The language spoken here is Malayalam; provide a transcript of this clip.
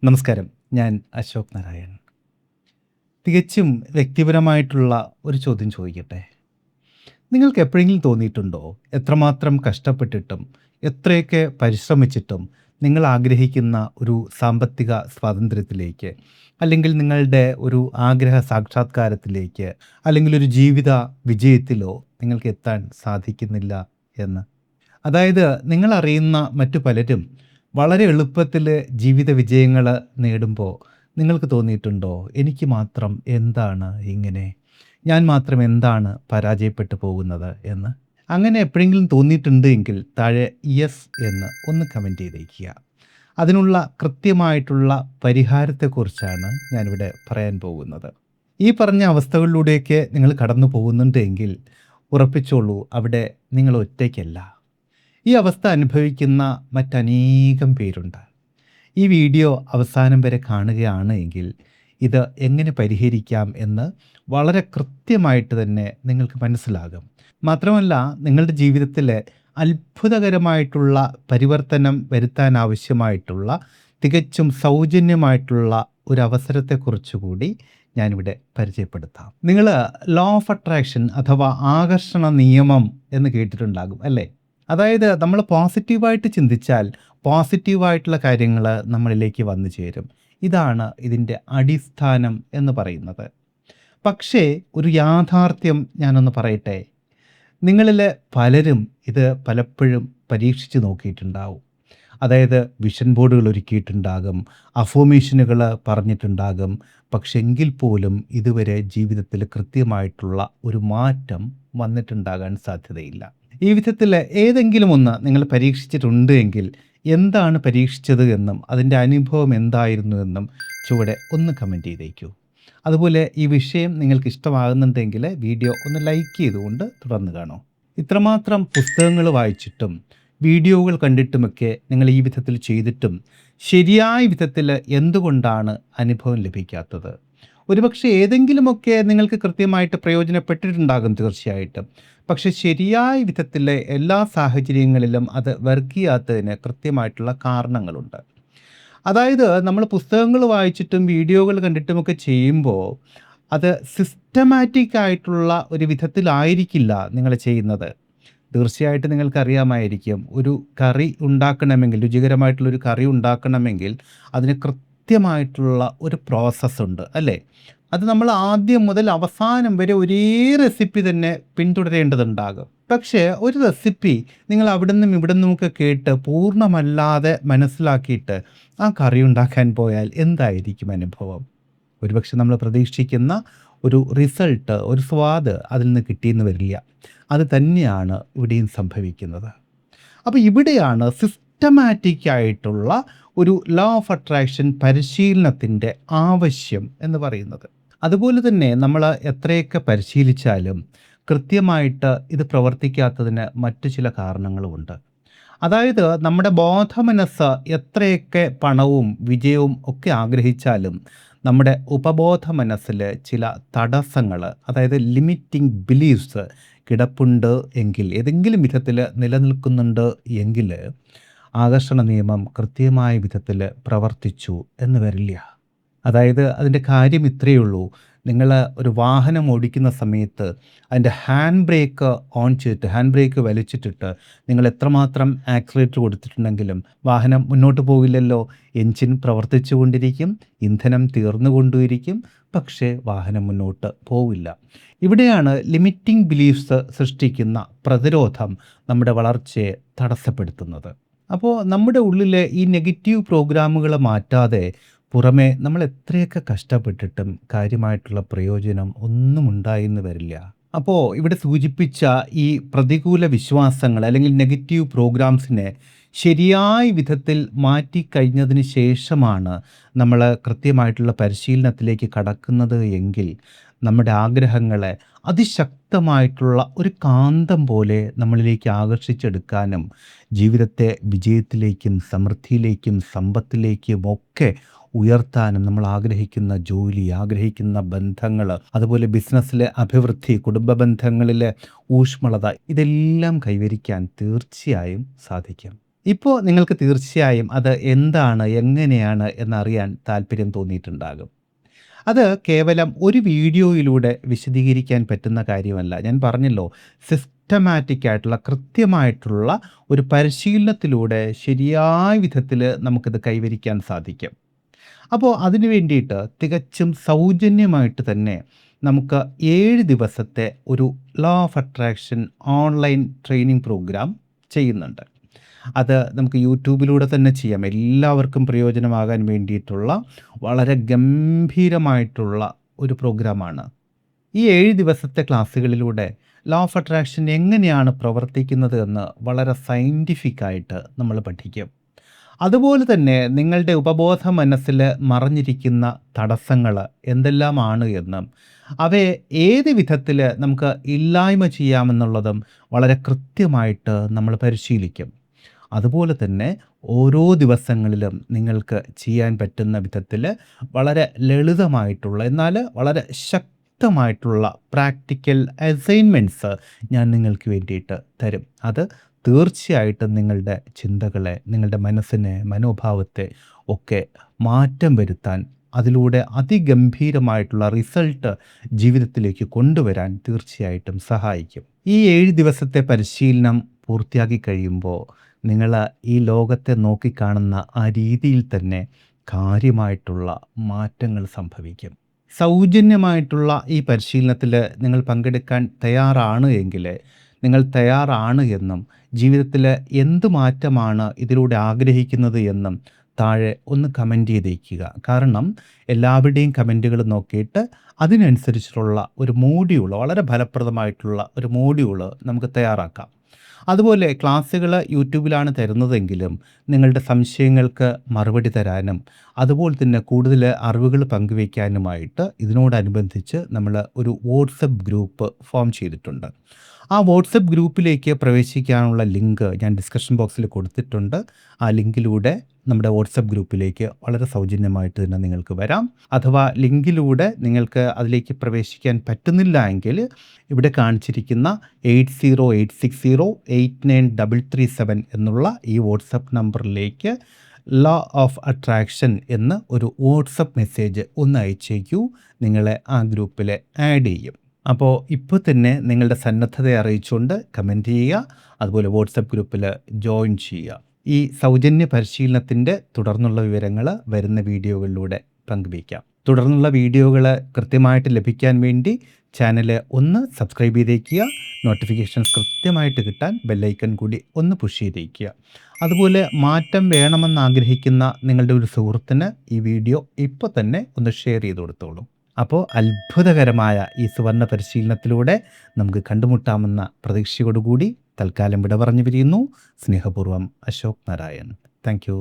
നമസ്കാരം. ഞാൻ അശോക് നാരായൺ. തികച്ചും വ്യക്തിപരമായിട്ടുള്ള ഒരു ചോദ്യം ചോദിക്കട്ടെ? നിങ്ങൾക്ക് എപ്പോഴെങ്കിലും തോന്നിയിട്ടുണ്ടോ, എത്രമാത്രം കഷ്ടപ്പെട്ടിട്ടും, എത്രയൊക്കെ പരിശ്രമിച്ചിട്ടും നിങ്ങൾ ആഗ്രഹിക്കുന്ന ഒരു സാമ്പത്തിക സ്വാതന്ത്ര്യത്തിലേക്ക്, അല്ലെങ്കിൽ നിങ്ങളുടെ ഒരു ആഗ്രഹ സാക്ഷാത്കാരത്തിലേക്ക്, അല്ലെങ്കിൽ ഒരു ജീവിത വിജയത്തിലോ നിങ്ങൾക്ക് എത്താൻ സാധിക്കുന്നില്ല എന്ന്? അതായത് നിങ്ങളറിയുന്ന മറ്റു പലരും വളരെ എളുപ്പത്തിൽ ജീവിത വിജയങ്ങൾ നേടുമ്പോൾ നിങ്ങൾക്ക് തോന്നിയിട്ടുണ്ടോ, എനിക്ക് മാത്രം എന്താണ് ഇങ്ങനെ, ഞാൻ മാത്രം എന്താണ് പരാജയപ്പെട്ടു പോകുന്നത് എന്ന്? അങ്ങനെ എപ്പോഴെങ്കിലും തോന്നിയിട്ടുണ്ട് എങ്കിൽ താഴെ യെസ് എന്ന് ഒന്ന് കമൻറ്റ് ചെയ്തേക്കുക. അതിനുള്ള കൃത്യമായിട്ടുള്ള പരിഹാരത്തെക്കുറിച്ചാണ് ഞാനിവിടെ പറയാൻ പോകുന്നത്. ഈ പറഞ്ഞ അവസ്ഥകളിലൂടെയൊക്കെ നിങ്ങൾ കടന്നു പോകുന്നുണ്ട് എങ്കിൽ ഉറപ്പിച്ചോളൂ, അവിടെ നിങ്ങൾ ഒറ്റയ്ക്കല്ല. ഈ അവസ്ഥ അനുഭവിക്കുന്ന മറ്റനേകം പേരുണ്ട്. ഈ വീഡിയോ അവസാനം വരെ കാണുകയാണ് എങ്കിൽ ഇത് എങ്ങനെ പരിഹരിക്കാം എന്ന് വളരെ കൃത്യമായിട്ട് തന്നെ നിങ്ങൾക്ക് മനസ്സിലാകും. മാത്രമല്ല, നിങ്ങളുടെ ജീവിതത്തിൽ അത്ഭുതകരമായിട്ടുള്ള പരിവർത്തനം വരുത്താൻ ആവശ്യമായിട്ടുള്ള തികച്ചും സൗജന്യമായിട്ടുള്ള ഒരു അവസരത്തെക്കുറിച്ച് കൂടി ഞാനിവിടെ പരിചയപ്പെടുത്താം. നിങ്ങൾ ലോ ഓഫ് അട്രാക്ഷൻ അഥവാ ആകർഷണ നിയമം എന്ന് കേട്ടിട്ടുണ്ടാകും അല്ലേ? അതായത് നമ്മൾ പോസിറ്റീവായിട്ട് ചിന്തിച്ചാൽ പോസിറ്റീവായിട്ടുള്ള കാര്യങ്ങൾ നമ്മളിലേക്ക് വന്നു ചേരും. ഇതാണ് ഇതിൻ്റെ അടിസ്ഥാനം എന്ന് പറയുന്നത്. പക്ഷേ ഒരു യാഥാർത്ഥ്യം ഞാനൊന്ന് പറയട്ടെ. നിങ്ങളിൽ പലരും ഇത് പലപ്പോഴും പരീക്ഷിച്ച് നോക്കിയിട്ടുണ്ടാവും. അതായത് വിഷൻ ബോർഡുകൾ ഒരുക്കിയിട്ടുണ്ടാകും, അഫർമേഷനുകൾ പറഞ്ഞിട്ടുണ്ടാകും. പക്ഷെ എങ്കിൽ പോലും ഇതുവരെ ജീവിതത്തിൽ കൃത്യമായിട്ടുള്ള ഒരു മാറ്റം വന്നിട്ടുണ്ടാകാൻ സാധ്യതയില്ല. ഈ വിധത്തിൽ ഏതെങ്കിലും ഒന്ന് നിങ്ങൾ പരീക്ഷിച്ചിട്ടുണ്ട് എങ്കിൽ എന്താണ് പരീക്ഷിച്ചത് എന്നും അതിൻ്റെ അനുഭവം എന്തായിരുന്നു എന്നും ചുവടെ ഒന്ന് കമൻറ്റ് ചെയ്തേക്കൂ. അതുപോലെ ഈ വിഷയം നിങ്ങൾക്ക് ഇഷ്ടമാകുന്നുണ്ടെങ്കിൽ വീഡിയോ ഒന്ന് ലൈക്ക് ചെയ്തുകൊണ്ട് തുടർന്ന് കാണൂ. ഇത്രമാത്രം പുസ്തകങ്ങൾ വായിച്ചിട്ടും വീഡിയോകൾ കണ്ടിട്ടുമൊക്കെ നിങ്ങൾ ഈ വിധത്തിൽ ചെയ്തിട്ടും ശരിയായ വിധത്തിൽ എന്തുകൊണ്ടാണ് അനുഭവം ലഭിക്കാത്തത്? ഒരുപക്ഷെ ഏതെങ്കിലുമൊക്കെ നിങ്ങൾക്ക് കൃത്യമായിട്ട് പ്രയോജനപ്പെട്ടിട്ടുണ്ടാകും തീർച്ചയായിട്ടും. പക്ഷെ ശരിയായ വിധത്തിൽ എല്ലാ സാഹചര്യങ്ങളിലും അത് വർക്ക് ചെയ്യാത്തതിന് കൃത്യമായിട്ടുള്ള കാരണങ്ങളുണ്ട്. അതായത് നമ്മൾ പുസ്തകങ്ങൾ വായിച്ചിട്ടും വീഡിയോകൾ കണ്ടിട്ടുമൊക്കെ ചെയ്യുമ്പോൾ അത് സിസ്റ്റമാറ്റിക് ആയിട്ടുള്ള ഒരു വിധത്തിലായിരിക്കില്ല നിങ്ങൾ ചെയ്യുന്നത്. തീർച്ചയായിട്ടും നിങ്ങൾക്കറിയാമായിരിക്കും, ഒരു കറി ഉണ്ടാക്കണമെങ്കിൽ, രുചികരമായിട്ടുള്ളൊരു കറി ഉണ്ടാക്കണമെങ്കിൽ അതിന് കൃത്യമായിട്ടുള്ള ഒരു പ്രോസസ്സുണ്ട് അല്ലേ? അത് നമ്മൾ ആദ്യം മുതൽ അവസാനം വരെ ഒരേ റെസിപ്പി തന്നെ പിന്തുടരേണ്ടതുണ്ടാകും. പക്ഷേ ഒരു റെസിപ്പി നിങ്ങൾ അവിടെ നിന്നും ഇവിടെ നിന്നുമൊക്കെ കേട്ട് പൂർണ്ണമല്ലാതെ മനസ്സിലാക്കിയിട്ട് ആ കറി ഉണ്ടാക്കാൻ പോയാൽ എന്തായിരിക്കും അനുഭവം? ഒരുപക്ഷെ നമ്മൾ പ്രതീക്ഷിക്കുന്ന ഒരു റിസൾട്ട്, ഒരു സ്വാദ് അതിൽ നിന്ന് കിട്ടിയെന്ന് വരില്ല. അത് തന്നെയാണ് ഇവിടെയും സംഭവിക്കുന്നത്. അപ്പോൾ ഇവിടെയാണ് സിസ്റ്റമാറ്റിക് ആയിട്ടുള്ള ഒരു ലോ ഓഫ് അട്രാക്ഷൻ പരിശീലനത്തിൻ്റെ ആവശ്യം എന്ന് പറയുന്നത്. അതുപോലെ തന്നെ നമ്മൾ എത്രയൊക്കെ പരിശീലിച്ചാലും കൃത്യമായിട്ട് ഇത് പ്രവർത്തിക്കാത്തതിന് മറ്റു ചില കാരണങ്ങളുമുണ്ട്. അതായത് നമ്മുടെ ബോധമനസ്സ് എത്രയൊക്കെ പണവും വിജയവും ഒക്കെ ആഗ്രഹിച്ചാലും നമ്മുടെ ഉപബോധ മനസ്സിൽ ചില തടസ്സങ്ങൾ, അതായത് ലിമിറ്റിംഗ് ബിലീഫ്സ് കിടപ്പുണ്ട് എങ്കിൽ, ഏതെങ്കിലും വിധത്തിൽ നിലനിൽക്കുന്നുണ്ട് എങ്കിൽ ആകർഷണ നിയമം കൃത്യമായ വിധത്തിൽ പ്രവർത്തിച്ചു എന്ന് വരില്ല. അതായത് അതിൻ്റെ കാര്യം ഇത്രയേ ഉള്ളൂ. നിങ്ങൾ ഒരു വാഹനം ഓടിക്കുന്ന സമയത്ത് അതിൻ്റെ ഹാൻഡ് ബ്രേക്ക് ഓൺ ചെയ്തിട്ട്, ഹാൻഡ് ബ്രേക്ക് വലിച്ചിട്ടിട്ട് നിങ്ങൾ എത്രമാത്രം ആക്സിലേറ്റർ കൊടുത്തിട്ടുണ്ടെങ്കിലും വാഹനം മുന്നോട്ട് പോകില്ലല്ലോ. എൻജിൻ പ്രവർത്തിച്ചു കൊണ്ടിരിക്കും, ഇന്ധനം തീർന്നുകൊണ്ടിരിക്കും, പക്ഷേ വാഹനം മുന്നോട്ട് പോവില്ല. ഇവിടെയാണ് ലിമിറ്റിംഗ് ബിലീഫ്സ് സൃഷ്ടിക്കുന്ന പ്രതിരോധം നമ്മുടെ വളർച്ചയെ തടസ്സപ്പെടുത്തുന്നത്. അപ്പോൾ നമ്മുടെ ഉള്ളിലെ ഈ നെഗറ്റീവ് പ്രോഗ്രാമുകൾ മാറ്റാതെ പുറമെ നമ്മൾ എത്രയൊക്കെ കഷ്ടപ്പെട്ടിട്ടും കാര്യമായിട്ടുള്ള പ്രയോജനം ഒന്നും ഉണ്ടായെന്ന് വരില്ല. അപ്പോൾ ഇവിടെ സൂചിപ്പിച്ച ഈ പ്രതികൂല വിശ്വാസങ്ങൾ അല്ലെങ്കിൽ നെഗറ്റീവ് പ്രോഗ്രാംസിനെ ശരിയായ വിധത്തിൽ മാറ്റിക്കഴിഞ്ഞതിന് ശേഷമാണ് നമ്മൾ കൃത്യമായിട്ടുള്ള പരിശീലനത്തിലേക്ക് കടക്കുന്നത് എങ്കിൽ നമ്മുടെ ആഗ്രഹങ്ങളെ അതിശക്തമായിട്ടുള്ള ഒരു കാന്തം പോലെ നമ്മളിലേക്ക് ആകർഷിച്ചെടുക്കാനും ജീവിതത്തെ വിജയത്തിലേക്കും സമൃദ്ധിയിലേക്കും സമ്പത്തിലേക്കും ഒക്കെ ഉയർത്താനും നമ്മൾ ആഗ്രഹിക്കുന്ന ജോലി, ആഗ്രഹിക്കുന്ന ബന്ധങ്ങൾ, അതുപോലെ ബിസിനസ്സിലെ അഭിവൃദ്ധി, കുടുംബ ബന്ധങ്ങളിലെ ഊഷ്മളത, ഇതെല്ലാം കൈവരിക്കാൻ തീർച്ചയായും സാധിക്കും. ഇപ്പോൾ നിങ്ങൾക്ക് തീർച്ചയായും അത് എന്താണ്, എങ്ങനെയാണ് എന്നറിയാൻ താല്പര്യം തോന്നിയിട്ടുണ്ടാകും. അത് കേവലം ഒരു വീഡിയോയിലൂടെ വിശദീകരിക്കാൻ പറ്റുന്ന കാര്യമല്ല. ഞാൻ പറഞ്ഞല്ലോ, സിസ്റ്റമാറ്റിക് ആയിട്ടുള്ള, കൃത്യമായിട്ടുള്ള ഒരു പരിശീലനത്തിലൂടെ ശരിയായ വിധത്തിൽ നമുക്കിത് കൈവരിക്കാൻ സാധിക്കും. അപ്പോൾ അതിനു വേണ്ടിയിട്ട് തികച്ചും സൗജന്യമായിട്ട് തന്നെ നമുക്ക് 7 ദിവസത്തെ ഒരു law of attraction online training programme ചെയ്യുന്നുണ്ട്. അത് നമുക്ക് യൂട്യൂബിലൂടെ തന്നെ ചെയ്യാം. എല്ലാവർക്കും പ്രയോജനമാകാൻ വേണ്ടിയിട്ടുള്ള വളരെ ഗംഭീരമായിട്ടുള്ള ഒരു പ്രോഗ്രാമാണ്. ഈ 7 ദിവസത്തെ ക്ലാസ്സുകളിലൂടെ ലോ ഓഫ് അട്രാക്ഷൻ എങ്ങനെയാണ് പ്രവർത്തിക്കുന്നത് എന്ന് വളരെ സയൻറ്റിഫിക്കായിട്ട് നമ്മൾ പഠിക്കും. അതുപോലെ തന്നെ നിങ്ങളുടെ ഉപബോധ മനസ്സിൽ മറഞ്ഞിരിക്കുന്ന തടസ്സങ്ങൾ എന്തെല്ലാമാണ് എന്നും അവയെ ഏത് വിധത്തിൽ നമുക്ക് ഇല്ലായ്മ ചെയ്യാമെന്നുള്ളതും വളരെ കൃത്യമായിട്ട് നമ്മൾ പരിശീലിക്കും. അതുപോലെ തന്നെ ഓരോ ദിവസങ്ങളിലും നിങ്ങൾക്ക് ചെയ്യാൻ പറ്റുന്ന വിധത്തിൽ വളരെ ലളിതമായിട്ടുള്ള എന്നാൽ വളരെ ശക്തമായിട്ടുള്ള പ്രാക്ടിക്കൽ അസൈൻമെൻറ്റ്സ് ഞാൻ നിങ്ങൾക്ക് വേണ്ടിയിട്ട് തരും. അത് തീർച്ചയായിട്ടും നിങ്ങളുടെ ചിന്തകളെ, നിങ്ങളുടെ മനസ്സിനെ, മനോഭാവത്തെ ഒക്കെ മാറ്റം വരുത്താൻ, അതിലൂടെ അതിഗംഭീരമായിട്ടുള്ള റിസൾട്ട് ജീവിതത്തിലേക്ക് കൊണ്ടുവരാൻ തീർച്ചയായിട്ടും സഹായിക്കും. ഈ 7 ദിവസത്തെ പരിശീലനം പൂർത്തിയാക്കി കഴിയുമ്പോൾ നിങ്ങൾ ഈ ലോകത്തെ നോക്കിക്കാണുന്ന ആ രീതിയിൽ തന്നെ കാര്യമായിട്ടുള്ള മാറ്റങ്ങൾ സംഭവിക്കും. സൗജന്യമായിട്ടുള്ള ഈ പരിശീലനത്തിൽ നിങ്ങൾ പങ്കെടുക്കാൻ തയ്യാറാണ് എങ്കിൽ, നിങ്ങൾ തയ്യാറാണ് എന്നും ജീവിതത്തിൽ എന്ത് മാറ്റമാണ് ഇതിലൂടെ ആഗ്രഹിക്കുന്നത് എന്നും താഴെ ഒന്ന് കമൻറ്റ് ചെയ്തേക്കുക. കാരണം എല്ലാവരുടെയും കമൻറ്റുകൾ നോക്കിയിട്ട് അതിനനുസരിച്ചിട്ടുള്ള ഒരു മോഡ്യൂൾ, വളരെ ഫലപ്രദമായിട്ടുള്ള ഒരു മോഡ്യൂൾ നമുക്ക് തയ്യാറാക്കാം. അതുപോലെ ക്ലാസ്സുകൾ യൂട്യൂബിലാണ് തരുന്നതെങ്കിലും നിങ്ങളുടെ സംശയങ്ങൾക്ക് മറുപടി തരാനും അതുപോലെ തന്നെ കൂടുതൽ അറിവുകൾ പങ്കുവയ്ക്കാനുമായിട്ട് ഇതിനോടനുബന്ധിച്ച് നമ്മൾ ഒരു വാട്സപ്പ് ഗ്രൂപ്പ് ഫോം ചെയ്തിട്ടുണ്ട്. ആ വാട്സപ്പ് ഗ്രൂപ്പിലേക്ക് പ്രവേശിക്കാനുള്ള ലിങ്ക് ഞാൻ ഡിസ്കഷൻ ബോക്സിൽ കൊടുത്തിട്ടുണ്ട്. ആ ലിങ്കിലൂടെ നമ്മുടെ വാട്സപ്പ് ഗ്രൂപ്പിലേക്ക് വളരെ സൗജന്യമായിട്ട് തന്നെ നിങ്ങൾക്ക് വരാം. അഥവാ ലിങ്കിലൂടെ നിങ്ങൾക്ക് അതിലേക്ക് പ്രവേശിക്കാൻ പറ്റുന്നില്ല എങ്കിൽ ഇവിടെ കാണിച്ചിരിക്കുന്ന 8086089337 എന്നുള്ള ഈ വാട്സപ്പ് നമ്പറിലേക്ക് ലോ ഓഫ് അട്രാക്ഷൻ എന്ന് ഒരു വാട്സപ്പ് മെസ്സേജ് ഒന്ന് അയച്ചേക്കൂ. നിങ്ങളെ ആ ഗ്രൂപ്പിൽ ആഡ് ചെയ്യും. അപ്പോൾ ഇപ്പോൾ തന്നെ നിങ്ങളുടെ സന്നദ്ധതയെ അറിയിച്ചുകൊണ്ട് കമൻറ്റ് ചെയ്യുക. അതുപോലെ വാട്സപ്പ് ഗ്രൂപ്പിൽ ജോയിൻ ചെയ്യുക. ഈ സൗജന്യ പരിശീലനത്തിൻ്റെ തുടർന്നുള്ള വിവരങ്ങൾ വരുന്ന വീഡിയോകളിലൂടെ പങ്കുവയ്ക്കാം. തുടർന്നുള്ള വീഡിയോകൾ കൃത്യമായിട്ട് ലഭിക്കാൻ വേണ്ടി ചാനൽ ഒന്ന് സബ്സ്ക്രൈബ് ചെയ്തേക്കുക. നോട്ടിഫിക്കേഷൻസ് കൃത്യമായിട്ട് കിട്ടാൻ ബെല്ലൈക്കൺ കൂടി ഒന്ന് പുഷ് ചെയ്തേക്കുക. അതുപോലെ മാറ്റം വേണമെന്ന് ആഗ്രഹിക്കുന്ന നിങ്ങളുടെ ഒരു സുഹൃത്തിന് ഈ വീഡിയോ ഇപ്പോൾ തന്നെ ഒന്ന് ഷെയർ ചെയ്ത് കൊടുത്തോളൂ. അപ്പോൾ അത്ഭുതകരമായ ഈ സുവർണ്ണ പരിശീലനത്തിലൂടെ നമുക്ക് കണ്ടുമുട്ടാമെന്ന പ്രതീക്ഷയോടുകൂടി തൽക്കാലം വിട പറഞ്ഞു പിരിയുന്നു. സ്നേഹപൂർവ്വം, അശോക് നാരായൺ. Thank you.